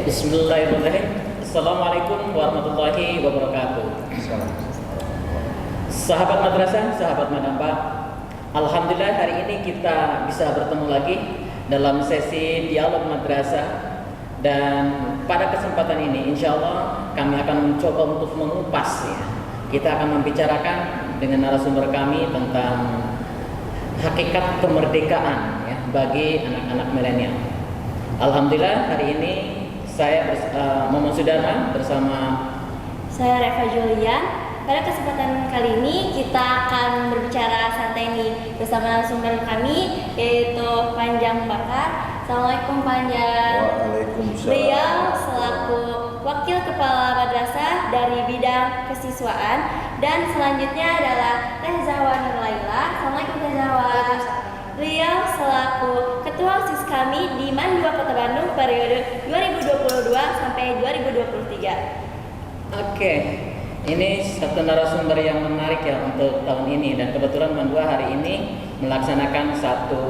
Bismillahirrahmanirrahim. Assalamualaikum warahmatullahi wabarakatuh. Sahabat madrasah, sahabat Madamba, alhamdulillah hari ini kita bisa bertemu lagi dalam sesi dialog madrasah. Dan pada kesempatan ini insya Allah kami akan mencoba untuk mengupas ya. Kita akan membicarakan dengan narasumber kami tentang hakikat kemerdekaan ya, bagi anak-anak milenial. Alhamdulillah hari ini saya Muhammad Sudarman bersama saya Reva Julian. Pada kesempatan kali ini kita akan berbicara santai nih bersama narasumber kami yaitu Panjang Bakar. Assalamualaikum Panjang. Waalaikumsalam. Beliau selaku Wakil Kepala Madrasah dari bidang kesiswaan, dan selanjutnya adalah Teh Zahwa Nur Laila. Assalamualaikum Teh Zahwa. Beliau selaku Ketua OSIS kami di MAN 2 Kota Bandung periode 2022 sampai 2023. Oke, ini satu narasumber yang menarik ya untuk tahun ini, dan kebetulan MAN 2 hari ini melaksanakan satu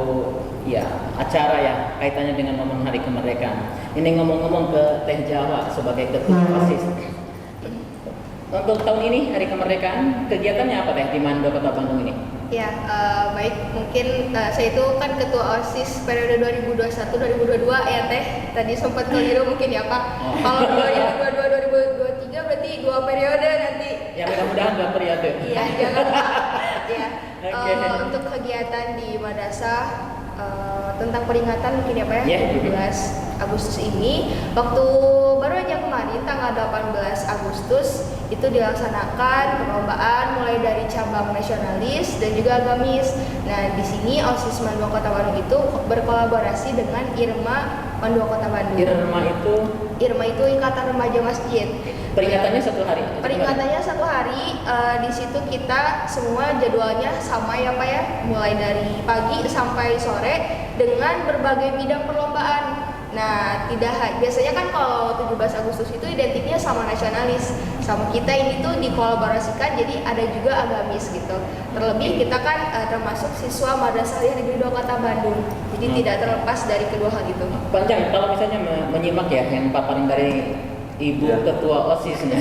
ya acara ya kaitannya dengan momen Hari Kemerdekaan. Ini ngomong-ngomong ke Teh Jawa sebagai Ketua OSIS. Untuk tahun ini Hari Kemerdekaan kegiatannya apa Teh di MAN 2 Kota Bandung ini? Ya, baik, mungkin saya itu kan ketua OSIS periode 2021-2022 ya Teh. Tadi sempat keliru mungkin ya Pak. Kalau 2022-2023 berarti 2 periode nanti. Ya mudah-mudahan 2 periode. Iya, jangan Pak. Ya. Oke. Untuk kegiatan di madrasah tentang peringatan mungkin ya Pak ya, 17 Agustus ini, waktu baru aja kemarin tanggal 18 Agustus itu dilaksanakan perlombaan mulai dari cabang nasionalis dan juga agamis. Nah, di sini OSIS MAN 2 Kota Bandung itu berkolaborasi dengan IRMA MAN 2 Kota Bandung. IRMA itu Ikatan Remaja Masjid. Peringatannya satu hari. Peringatannya 1 hari. Di situ kita semua jadwalnya sama ya Pak ya, mulai dari pagi sampai sore dengan berbagai bidang perlombaan. Nah, biasanya kan kalau 17 Agustus itu identiknya sama nasionalis. Sama kita ini tuh dikolaborasikan jadi ada juga agamis gitu. Terlebih kita kan termasuk siswa Madrasah Aliyah Negeri 2 Kota Bandung. Jadi tidak terlepas dari kedua hal itu. Panjang kalau misalnya menyimak ya yang paparan dari Ibu Ketua OSISnya.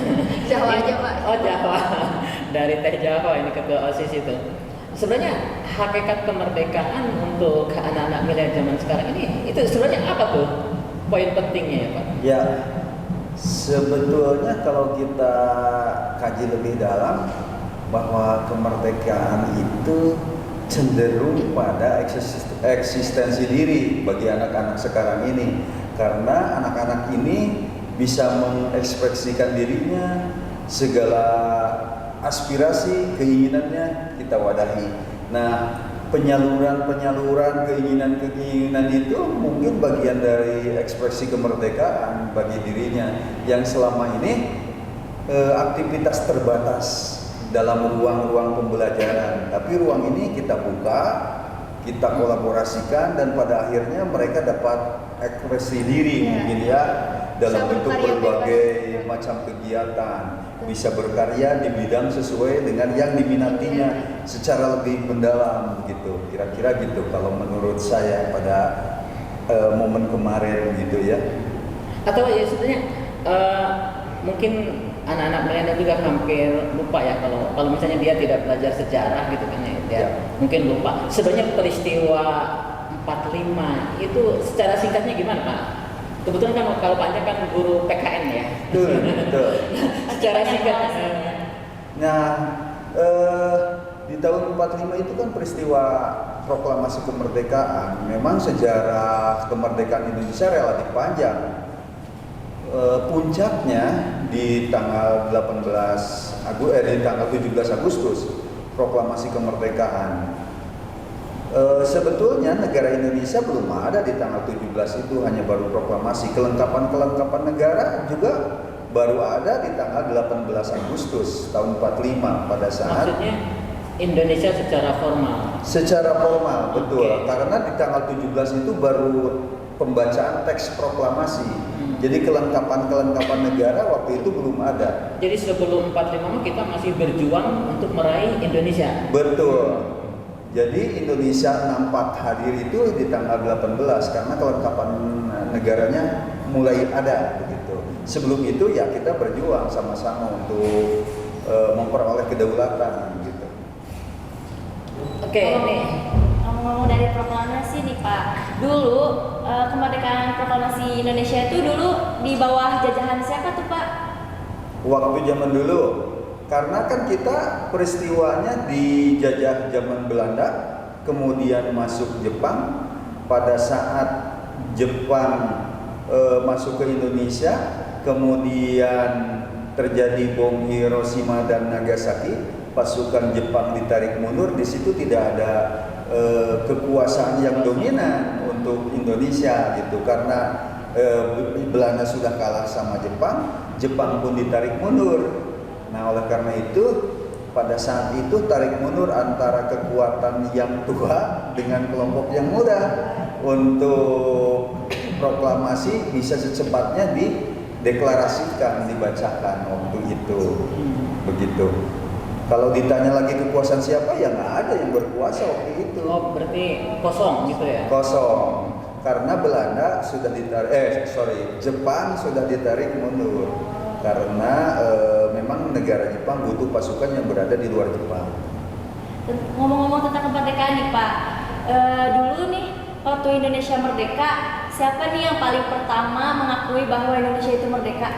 Jawa aja Pak. Oh Jawa. Dari Teh Jawa ini Ketua OSIS itu. Sebenarnya hakikat kemerdekaan untuk anak-anak milenial zaman sekarang ini itu sebenarnya apa tuh poin pentingnya ya Pak? Ya, sebetulnya kalau kita kaji lebih dalam bahwa kemerdekaan itu cenderung pada eksistensi diri bagi anak-anak sekarang ini, karena anak-anak ini bisa mengekspresikan dirinya, segala aspirasi, keinginannya kita wadahi. Nah, penyaluran keinginan itu mungkin bagian dari ekspresi kemerdekaan bagi dirinya yang selama ini aktivitas terbatas dalam ruang-ruang pembelajaran. Tapi ruang ini kita buka, kita kolaborasikan, dan pada akhirnya mereka dapat ekspresi diri mungkin ya dalam bentuk berbagai macam kegiatan, bisa berkarya di bidang sesuai dengan yang diminatinya secara lebih mendalam gitu, kira-kira gitu kalau menurut saya pada momen kemarin gitu ya. Atau ya sebenarnya mungkin anak-anak milenial juga hampir lupa ya kalau misalnya dia tidak belajar sejarah gitu kan ya. Mungkin lupa sebenarnya peristiwa 45 itu secara singkatnya gimana Pak? Kebetulan kan kalau Pak Anjang kan guru PKN ya. Betul. Secara singkat. Nah, di tahun 45 itu kan peristiwa proklamasi kemerdekaan. Memang sejarah kemerdekaan Indonesia relatif panjang. Puncaknya di tanggal 17 Agustus proklamasi kemerdekaan. Sebetulnya negara Indonesia belum ada di tanggal 17 itu, hanya baru proklamasi. Kelengkapan negara juga baru ada di tanggal 18 Agustus tahun 45 pada saat. Maksudnya Indonesia secara formal. Secara formal, betul. Karena di tanggal 17 itu baru pembacaan teks proklamasi. Jadi kelengkapan negara waktu itu belum ada. Jadi sebelum 45 kita masih berjuang untuk meraih Indonesia. Betul. Jadi Indonesia nampak hadir itu di tanggal 18 karena kelengkapan negaranya mulai ada begitu. Sebelum itu ya kita berjuang sama-sama untuk memperoleh kedaulatan gitu. Oke, ini Ngomong-ngomong dari proklamasi nih Pak, dulu kemerdekaan proklamasi Indonesia itu dulu di bawah jajahan siapa tuh Pak? Waktu zaman dulu, karena kan kita peristiwanya dijajah zaman Belanda, kemudian masuk Jepang. Pada saat Jepang masuk ke Indonesia, kemudian terjadi bom Hiroshima dan Nagasaki, pasukan Jepang ditarik mundur. Di situ tidak ada kekuasaan yang dominan untuk Indonesia gitu, karena Belanda sudah kalah sama Jepang, Jepang pun ditarik mundur. Nah, oleh karena itu pada saat itu tarik mundur antara kekuatan yang tua dengan kelompok yang muda untuk proklamasi bisa secepatnya dideklarasikan, dibacakan waktu itu. Begitu. Kalau ditanya lagi kekuasaan siapa, ya nggak ada yang berkuasa waktu itu. oh berarti kosong gitu ya? Kosong. Karena Belanda sudah Jepang sudah ditarik mundur. Karena memang negara Jepang butuh pasukan yang berada di luar Jepang. Ngomong-ngomong tentang kemerdekaan nih Pak, dulu nih waktu Indonesia merdeka, siapa nih yang paling pertama mengakui bahwa Indonesia itu merdeka?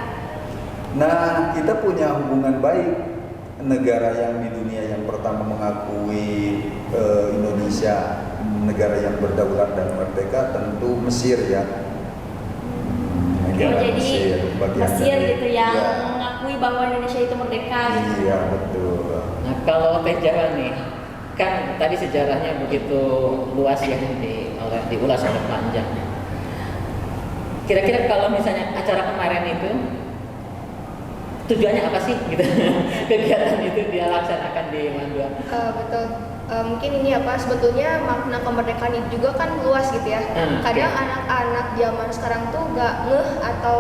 Nah, kita punya hubungan baik. Negara yang di dunia yang pertama mengakui Indonesia negara yang berdaulat dan merdeka tentu Mesir ya. Negara Jadi Mesir dari- gitu yang ya, mengakui bahwa Indonesia itu merdeka gitu. Iya betul. Nah, kalau Teh Jawa nih, kan tadi sejarahnya begitu luas ya diulas oleh panjang. Kira-kira kalau misalnya acara kemarin itu tujuannya apa sih gitu? Kegiatan itu dia laksanakan di Mandua. Betul. Mungkin ini apa sebetulnya makna kemerdekaan itu juga kan luas gitu ya. Kadang anak-anak zaman sekarang tuh nggak ngeh atau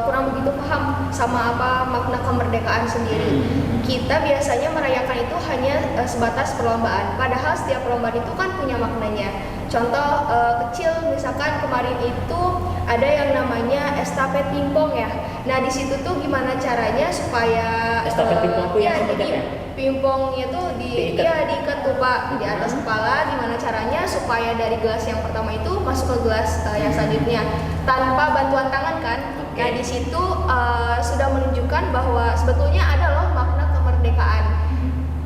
kurang begitu paham sama apa makna kemerdekaan sendiri. Kita biasanya merayakan itu hanya sebatas perlombaan. Padahal setiap perlombaan itu kan punya maknanya. Contoh kecil misalkan kemarin itu ada yang namanya estafet pingpong ya. Nah di situ tuh gimana caranya supaya Estafet pingpong tuh yang jadi seperti apa ya? pingpongnya tuh diikat tuh Pak di atas kepala. Gimana caranya supaya dari gelas yang pertama itu masuk ke gelas yang selanjutnya tanpa bantuan tangan kan? Nah di situ sudah menunjukkan bahwa sebetulnya ada loh makna kemerdekaan.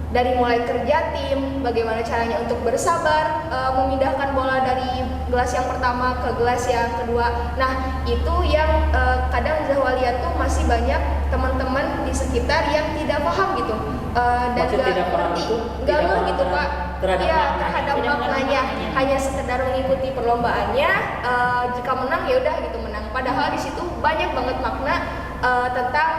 Dari mulai kerja tim, bagaimana caranya untuk bersabar, memindahkan bola dari gelas yang pertama ke gelas yang kedua. Nah itu yang kadang Zahwa lihat tuh masih banyak teman-teman di sekitar yang tidak paham gitu. Dan Maksud nggak tidak paham ngerti, itu nggak tidak ngerti paham gitu Pak. terhadap Iya, maknanya. terhadap Tidak mengerti maknanya, maknanya. hanya sekedar mengikuti perlombaannya. Jika menang ya udah gitu menang. Padahal di situ banyak banget makna tentang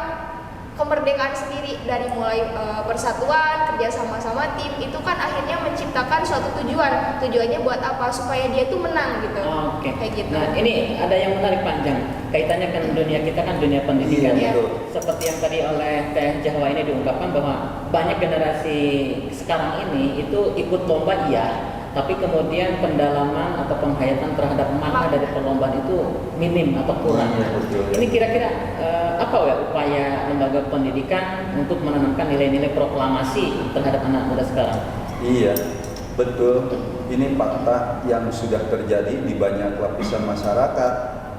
kemerdekaan sendiri, dari mulai persatuan, kerja sama-sama tim, itu kan akhirnya menciptakan suatu tujuan. Tujuannya buat apa? Supaya dia tuh menang gitu. Oke. Kayak gitu. Nah, ini ada yang menarik panjang. Kaitannya kan dunia kita kan dunia pendidikan. Iya, betul. Seperti yang tadi oleh Teh Jawa ini diungkapkan bahwa banyak generasi sekarang ini itu ikut lomba iya, tapi kemudian pendalaman atau penghayatan terhadap makna dari perlombaan itu minim atau kurang. Iya, betul. Ini kira-kira apa ya upaya lembaga pendidikan untuk menanamkan nilai-nilai proklamasi terhadap anak muda sekarang? Iya, betul. Ini fakta yang sudah terjadi di banyak lapisan masyarakat.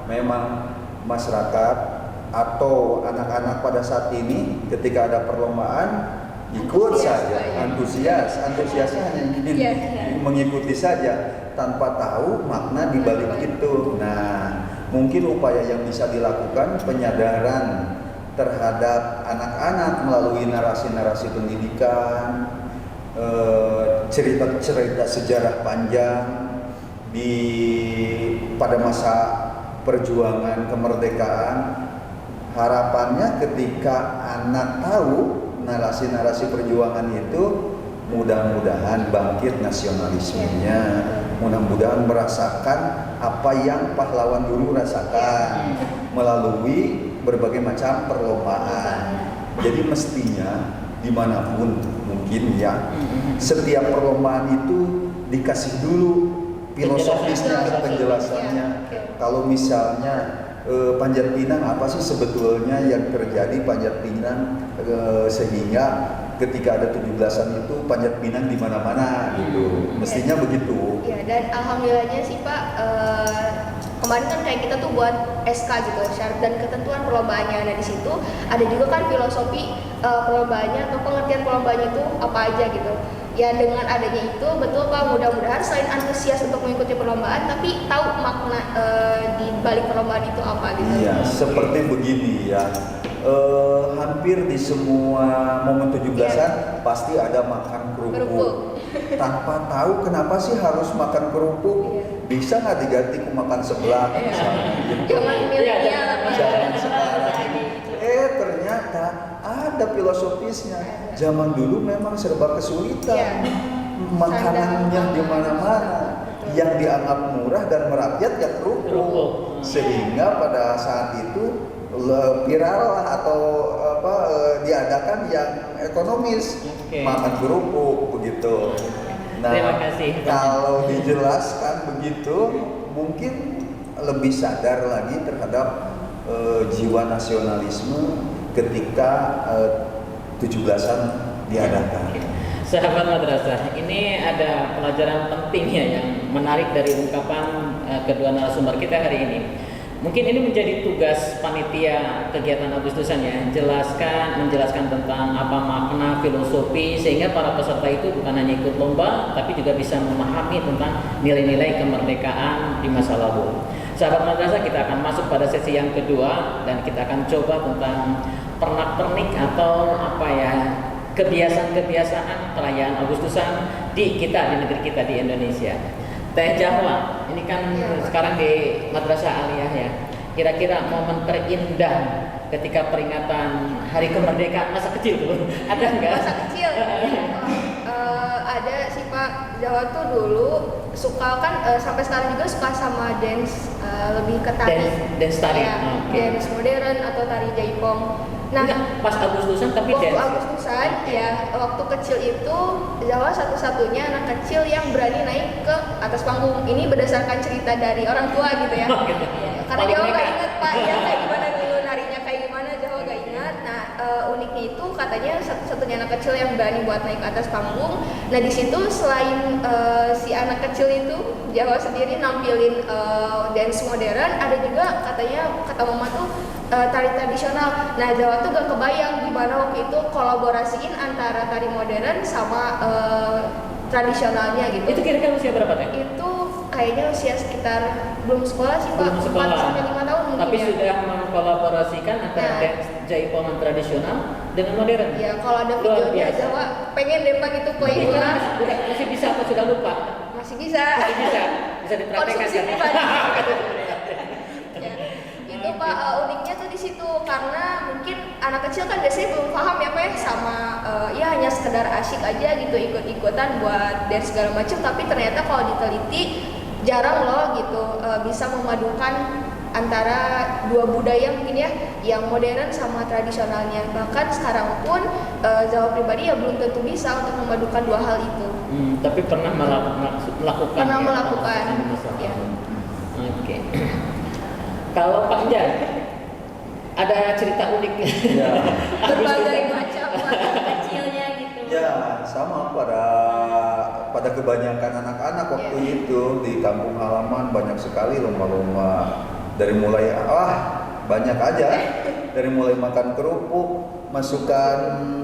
Memang masyarakat atau anak-anak pada saat ini ketika ada perlombaan ikut saja, antusiasnya hanya ingin mengikuti saja tanpa tahu makna di balik itu. Nah, mungkin upaya yang bisa dilakukan penyadaran terhadap anak-anak melalui narasi-narasi pendidikan, cerita-cerita sejarah panjang pada masa perjuangan kemerdekaan. Harapannya ketika anak tahu narasi-narasi perjuangan itu, mudah-mudahan bangkit nasionalismenya, mudah-mudahan merasakan apa yang pahlawan dulu rasakan melalui berbagai macam perlombaan. Jadi mestinya dimanapun mungkin ya, setiap perlombaan itu dikasih dulu filosofisnya, penjelasannya. Kalau misalnya Panjat Pinang apa sih sebetulnya yang terjadi Panjat Pinang sehingga ketika ada 17-an itu Panjat Pinang di mana-mana gitu. Mestinya begitu. Ya, dan alhamdulillahnya sih Pak, kemarin kan kayak kita tuh buat SK gitu, syarat dan ketentuan perlombaannya. Nah di situ ada juga kan filosofi perlombaannya atau pengertian perlombaannya itu apa aja gitu. Ya dengan adanya itu betul Pak, mudah-mudahan selain antusias untuk mengikuti perlombaan, tapi tahu makna di balik perlombaan itu apa gitu. Iya, seperti begini ya. Hampir di semua momen 17-an pasti ada makan kerupuk. Tanpa tahu kenapa sih harus makan kerupuk, bisa nggak diganti ke makan sebelah misalnya gitu. Jangan milenial Pak. Jangan sekarang. Ternyata ada filosofisnya. Zaman dulu memang serba kesulitan. Makanannya di mana-mana. Yang dianggap murah dan merakyat ya kerupuk. Sehingga pada saat itu viral lah atau diadakan yang ekonomis, makan kerupuk begitu. Nah, Terima kasih. kalau dijelaskan begitu mungkin lebih sadar lagi terhadap jiwa nasionalisme ketika 17-an diadakan. Sahabat madrasah, ini ada pelajaran penting ya yang menarik dari ungkapan kedua narasumber kita hari ini. Mungkin ini menjadi tugas panitia kegiatan Agustusan ya, menjelaskan tentang apa makna filosofi sehingga para peserta itu bukan hanya ikut lomba tapi juga bisa memahami tentang nilai-nilai kemerdekaan di masa lalu. Sahabat madrasah, kita akan masuk pada sesi yang kedua dan kita akan coba tentang pernak-pernik atau kebiasaan-kebiasaan perayaan Agustusan di negeri kita di Indonesia. Teh Jahwa, ini kan sekarang di Madrasah Aliyah ya. Kira-kira momen terindah ketika peringatan Hari Kemerdekaan masa kecil tuh ada nggak? Masa kecil. Ada sih Pak. Jawa tuh dulu suka kan sampai sekarang juga suka sama dance, lebih ke tari. Dance tari. Ya, dance modern atau tari jaipong. Nah, enggak, pas Agustusan tapi waktu dance. Agustusan ya, waktu kecil itu Jawa satu-satunya anak kecil yang berani naik ke atas panggung. Ini berdasarkan cerita dari orang tua gitu ya. Gitu. Ya, karena Paling Jawa nggak nekat. ingat Pak ya kayak gimana dulu narinya kayak gimana, Jawa nggak ingat. Nah uniknya itu katanya satu-satunya anak kecil yang berani buat naik ke atas panggung. Nah di situ selain si anak kecil itu Jawa sendiri nampilin dance modern, ada juga katanya kata mama tuh tari tradisional. Nah Jawa tuh gak kebayang gimana waktu itu kolaborasiin antara tari modern sama tradisionalnya gitu. Itu kira-kira usia berapa Teh? Itu kayaknya usia sekitar belum sekolah sih Pak, Belum 4 sekolah. sampai 5 tahun mungkin Tapi ya. sudah mengkolaborasikan antara Nah. dance jaipongan tradisional dengan modern. Ya kalau ada Luar videonya biasa. Jawa pengen deh Pak gitu play Udah, masih bisa apa sudah lupa? masih bisa. Masih bisa dipraktekkan Konsumsi kan? pribadi. Ya, itu Pak uniknya tuh di situ karena mungkin anak kecil kan biasanya belum paham ya Pak ya sama ya hanya sekedar asyik aja gitu ikut-ikutan buat dance segala macam, tapi ternyata kalau diteliti jarang loh gitu bisa memadukan antara dua budaya mungkin ya, yang modern sama tradisionalnya. Bahkan sekarang pun Jawa pribadi ya belum tentu bisa untuk memadukan dua hal itu. Tapi pernah melakukan. Pernah ya, melakukan, ya. ya. Oke. Kalau Pak Jan, ada cerita unik. Ya. Berbagai macam Masa kecilnya gitu. Ya, sama pada kebanyakan anak-anak waktu itu di kampung halaman banyak sekali lomba-lomba, dari mulai banyak aja, dari mulai makan kerupuk, masukkan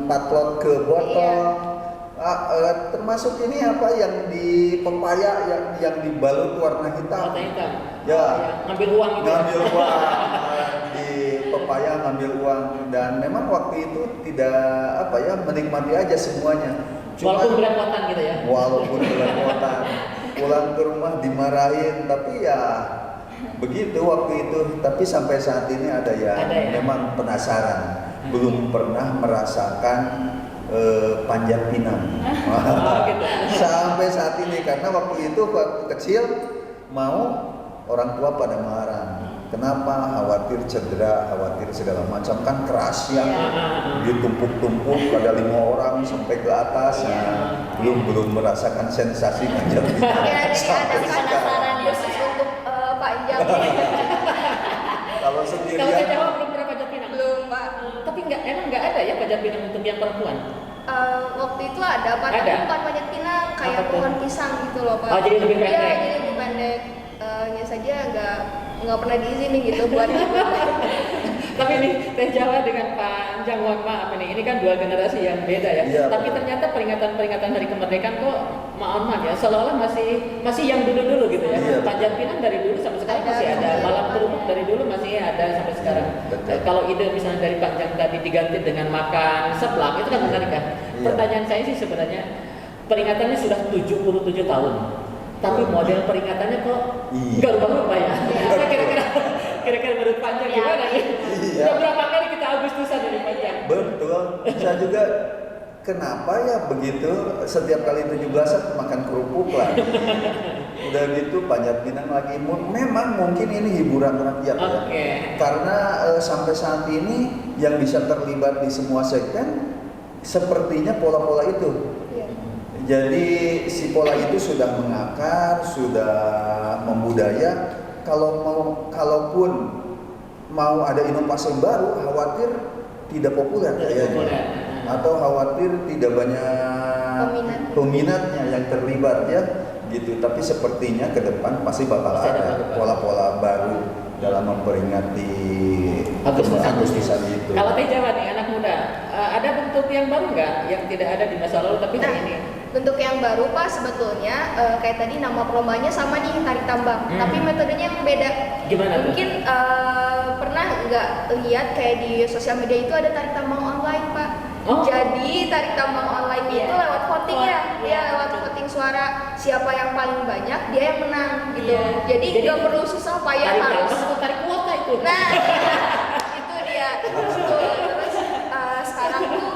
patlot ke botol, termasuk ini apa yang di pepaya yang dibalut warna hitam. Warna hitam. Ya. Ngambil uang gitu. Ngambil uang di pepaya, ngambil uang, dan memang waktu itu tidak menikmati aja semuanya. Walaupun belepotan gitu ya. Walaupun belepotan, pulang ke rumah dimarahin, tapi ya begitu waktu itu. Tapi sampai saat ini ada ya. Memang penasaran, belum pernah merasakan panjat pinang. Gitu. Sampai saat ini, karena waktu itu waktu kecil mau orang tua pada marah. Kenapa? Khawatir cedera, khawatir segala macam, kan keras ya. Ditumpuk-tumpuk ada 5 orang sampai ke atas. Belum merasakan sensasi panjat pinang. Ya, ada Sampai kan sekarang. penasaran ya, khusus untuk panjang. Kalau Kalau saya jawab belum pernah panjat pinang. Belum, Pak. Tapi emang nggak ada ya panjat pinang untuk yang perempuan? Waktu itu ada, Pak, Ada? tapi bukan panjat pinang, kayak Apa tuh? pohon pisang gitu loh, Pak. Oh, jadi lebih pendek. Iya, jadi lebih pendek. Nya saja nggak pernah diizinin gitu buat Tapi ini Teh Jawa dengan Pak Anjang, mohon maaf ini kan dua generasi yang beda ya. Iya, Tapi betul. ternyata peringatan Hari Kemerdekaan kok maaf ya, seolah-olah masih yang dulu-dulu gitu ya. Iya, betul. Panjat pinang dari dulu sampai sekarang Ada, masih ada. iya, Malam Pak. kerupuk dari dulu masih ada sampai sekarang. Betul. Kalau ide misalnya dari Pak Anjang tadi diganti dengan makan seblak, itu kan menarik kan. Iya. Pertanyaan saya sih sebenarnya peringatannya sudah 77 tahun. Tapi model peringatannya kok Iya. nggak rubah-rubah ya. Saya kira-kira menurut Panjang Iya. gimana ya? Iya. Udah berapa kali kita Agustusan dari Panjang? Betul. Saya juga kenapa ya begitu setiap kali 17-an makan kerupuk lah. Udah gitu panjat pinang lagi. Memang mungkin ini hiburan rakyat ya. Oke. Karena sampai saat ini yang bisa terlibat di semua segmen sepertinya pola-pola itu. Iya. Jadi si pola itu sudah mengakar, sudah membudaya. Kalaupun mau ada inovasi baru, khawatir tidak populer kayaknya, populer. atau khawatir tidak banyak peminatnya yang terlibat ya, gitu. Tapi sepertinya ke depan pasti bakal Pasti ada ada baru-baru. pola-pola baru dalam memperingati Agustusan itu. Kalau Teh Jawa nih anak muda, ada bentuk yang baru nggak yang tidak ada di masa lalu tapi hari ini? Bentuk yang baru, Pak, sebetulnya kayak tadi nama perlombanya sama nih, tarik tambang, tapi metodenya yang beda. Gimana tuh? Mungkin pernah nggak lihat kayak di sosial media itu ada tarik tambang online, Pak. Oh. Jadi tarik tambang online Iya. itu lewat voting ya, Iya. lewat voting suara, siapa yang paling banyak dia yang menang gitu. Iya. Jadi Jadi nggak perlu susah payah Tarik harus. tambang atau tarik kuota itu? Nah, itu dia. Terus sekarang tuh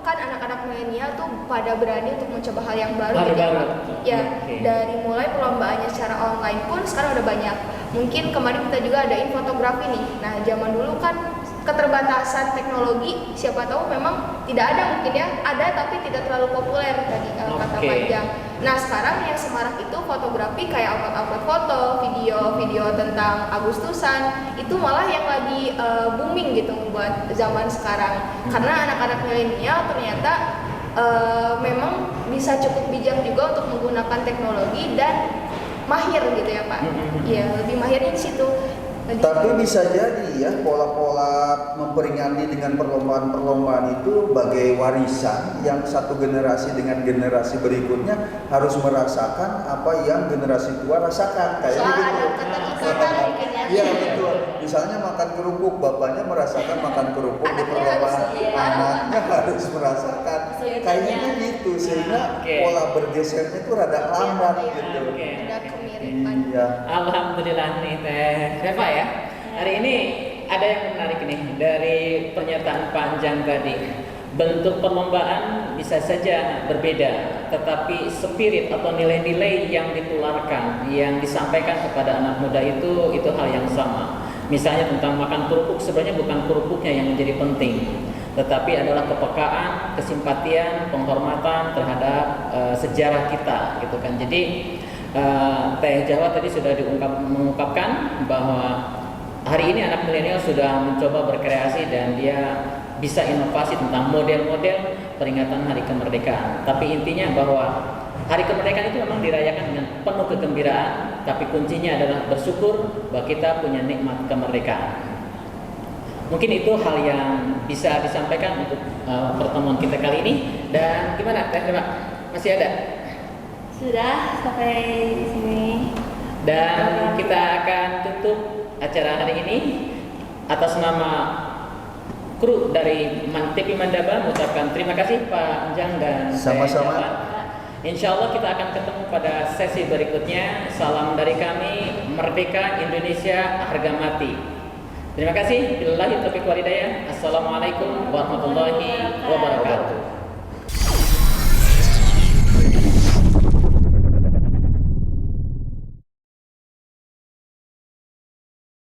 kan anak-anak milenial tuh pada berani untuk mencoba hal yang baru gitu ya, Baru-baru. Pak. Ya, Oke. dari mulai perlombaannya secara online pun sekarang udah banyak. Mungkin kemarin kita juga adain fotografi nih. Nah, zaman dulu kan keterbatasan teknologi, siapa tahu memang tidak ada mungkin ya, ada tapi tidak terlalu populer tadi kata Oke. Panjang. Nah, sekarang yang semarak itu fotografi kayak upload foto, video tentang Agustusan, itu malah yang lagi booming gitu buat zaman sekarang. Karena anak-anak milenial ternyata memang bisa cukup bijak juga untuk menggunakan teknologi dan mahir gitu ya, Pak. Iya, lebih mahirnya di situ. Tapi bisa jadi ya pola-pola memperingati dengan perlombaan-perlombaan itu bagai warisan yang satu generasi dengan generasi berikutnya harus merasakan apa yang generasi tua rasakan kayak Soal gitu. ada keterikatan mungkin ya. Iya betul. Misalnya makan kerupuk, bapaknya merasakan makan kerupuk di Anaknya perlombaan, harus, iya. anaknya harus merasakan. Kesulitannya. Kayaknya gitu sehingga Oke. pola bergesernya itu rada lambat Iya, gitu. Oke. Ada kemiripan. Iya. Alhamdulillah nih Teh Reva ya. Hari ini ada yang menarik nih dari pernyataan Panjang tadi. Bentuk perlombaan bisa saja berbeda, tetapi spirit atau nilai-nilai yang ditularkan, yang disampaikan kepada anak muda itu hal yang sama. Misalnya tentang makan kerupuk, sebenarnya bukan kerupuknya yang menjadi penting, tetapi adalah kepekaan, kesimpatian, penghormatan terhadap sejarah kita, gitu kan. Jadi Teh Jawa tadi sudah mengungkapkan bahwa hari ini anak milenial sudah mencoba berkreasi dan dia bisa inovasi tentang model-model peringatan Hari Kemerdekaan. Tapi intinya bahwa Hari Kemerdekaan itu memang dirayakan dengan penuh kegembiraan, tapi kuncinya adalah bersyukur bahwa kita punya nikmat kemerdekaan. Mungkin itu hal yang bisa disampaikan untuk pertemuan kita kali ini. Dan gimana Teh Reva? Masih ada? Sudah sampai di sini. Dan kita akan tutup acara hari ini atas nama kru dari TV Mandaba mengucapkan terima kasih Pak Anjang dan Sama-sama. Teh Jawa. Insya Allah kita akan ketemu pada sesi berikutnya. Salam dari kami, Merdeka Indonesia harga mati. Terima kasih. Billahi taufiq wal hidayah. Assalamualaikum warahmatullahi wabarakatuh.